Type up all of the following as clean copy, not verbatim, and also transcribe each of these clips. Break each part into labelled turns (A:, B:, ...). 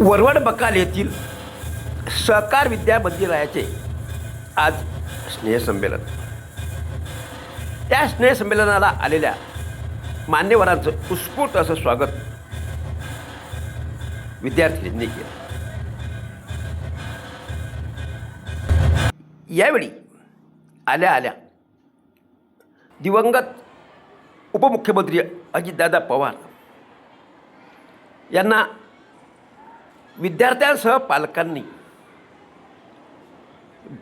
A: वरवड बकाल येथील सहकार विद्या मंदिराचे आज स्नेहसंमेलन. त्या स्नेहसंमेलनाला आलेल्या मान्यवरांचं उत्स्फूर्त असं स्वागत विद्यार्थ्यांनी केलं. यावेळी आल्या आल्या दिवंगत उपमुख्यमंत्री अजितदादा पवार यांना विद्यार्थ्यांसह पालकांनी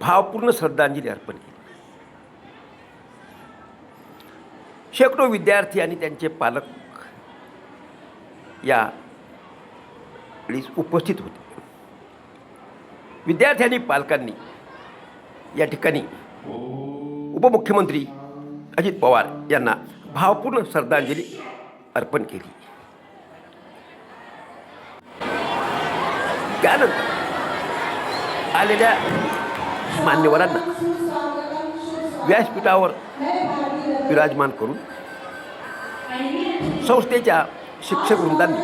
A: भावपूर्ण श्रद्धांजली अर्पण केली. शेकडो विद्यार्थी आणि त्यांचे पालक या वेळी उपस्थित होते. विद्यार्थ्यांनी पालकांनी या ठिकाणी उपमुख्यमंत्री अजित पवार यांना भावपूर्ण श्रद्धांजली अर्पण केली. त्यानंतर आलेल्या मान्यवरांना व्यासपीठावर विराजमान करून संस्थेच्या शिक्षक वृंदांनी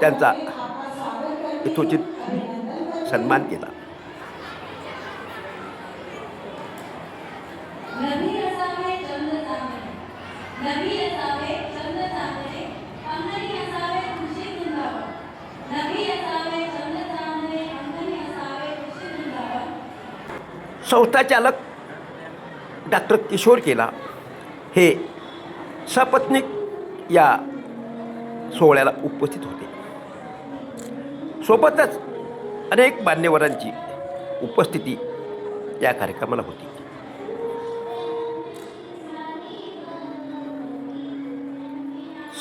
A: त्यांचा यथोचित सन्मान केला. संस्थाचालक डॉक्टर किशोर केला हे सपत्नीक या सोहळ्याला उपस्थित होते. सोबतच अनेक मान्यवरांची उपस्थिती या कार्यक्रमाला होती.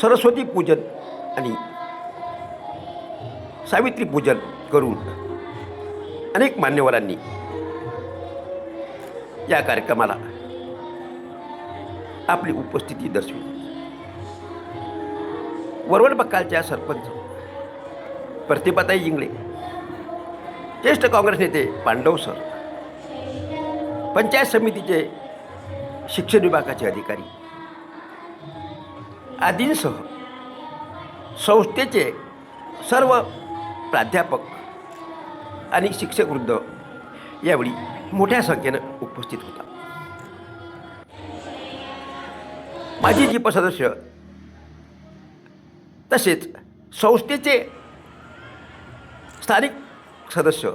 A: सरस्वती पूजन आणि सावित्री पूजन करून अनेक मान्यवरांनी या कार्यक्रमाला आपली उपस्थिती दर्शवली. वरवड बक्कालच्या सरपंच प्रतिभाताई इंगळे, ज्येष्ठ काँग्रेस नेते पांडव सर, पंचायत समितीचे शिक्षण विभागाचे अधिकारी आदींसह संस्थेचे सर्व प्राध्यापक आणि शिक्षक वृंद यावेळी मोठ्या संख्येनं उपस्थित होता. माजी जिप सदस्य तसेच संस्थेचे स्थानिक सदस्य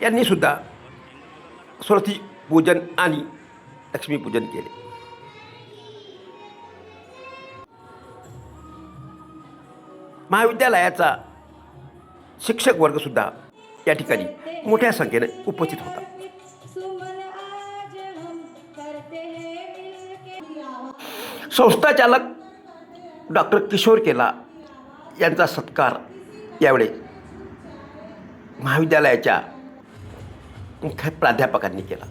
A: यांनी सुद्धा सरस्वती पूजन आणि लक्ष्मीपूजन केले. महाविद्यालयाचा शिक्षक वर्गसुद्धा या ठिकाणी मोठ्या संख्येने उपस्थित होता. संस्थाचालक डॉक्टर किशोर केला यांचा सत्कार यावेळी महाविद्यालयाच्या मुख्य प्राध्यापकांनी केला.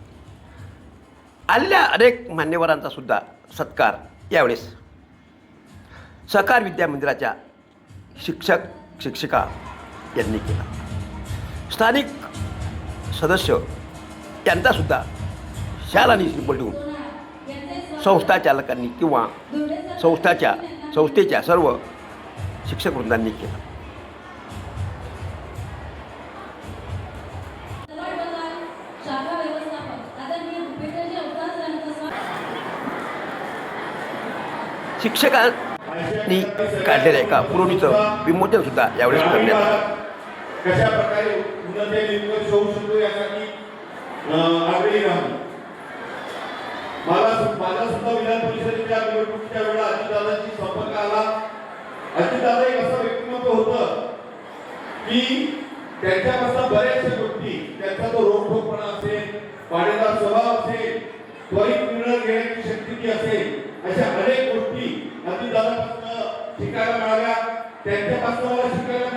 A: आलेल्या अनेक मान्यवरांचा सुद्धा सत्कार यावेळेस सहकार विद्या मंदिराच्या शिक्षक शिक्षिका यांनी केला. स्थानिक सदस्य यांचासुद्धा शाल आणि श्रीफळ देऊन संस्थाचालकांनी किंवा संस्थेच्या सर्व शिक्षक वृंदांनी केला. शिक्षकांनी काढलेल्या एका पुरवणीचं विमोचन सुद्धा यावेळेस करण्यात आलं.
B: कशा प्रकारे उन्नत होऊ शकतो यासाठी आग्रही राहतो. मला सुद्धा विधान परिषदेच्या निवडणुकीच्या वेळेला अजितदादांची संपर्क आला. अजितदादा एक असं व्यक्तिमत्व होतं की त्यांच्यापासून बऱ्याचशा गोष्टी, त्यांचा तो रोखठोकपणा असेल, पाडेदार स्वभाव असेल, त्वरित निर्णय घेण्याची शक्ती ती असेल, अशा अनेक गोष्टी अजितदादांपासून शिकायला मिळाल्या. त्यांच्यापासून मला शिकायला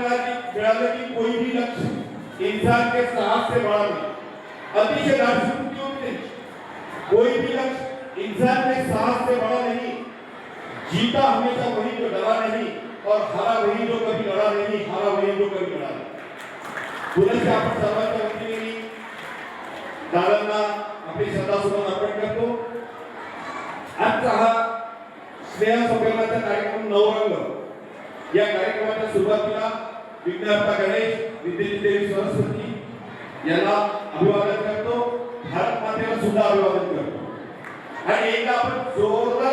B: मिळालं की कोई भी लक्ष्य इंसान के साहस से बड़ा नहीं. अतिशय दार्शनिक होते. कोई भी लक्ष्य इंसान के साहस से बड़ा नहीं. जीता हमेशा वही जो डरा नहीं और हारा वही जो कभी लड़ा नहीं, हारा वही जो कभी लड़ा नहीं. पुनश्च आपण सर्वांच्या वतीने मी दादांना आपली श्रद्धासुमन अर्पण करतो. आजचा हा स्नेह संमेलनाचा कार्यक्रम नवरंग या कार्यक्रमाच्या सुरुवातीला विघ्नहर्ता गणेश, विद्येची देवी सरस्वती यांना अभिवादन करतो. भारत मातेला सुद्धा अभिवादन करतो. आणि एकदा आपण जोरदार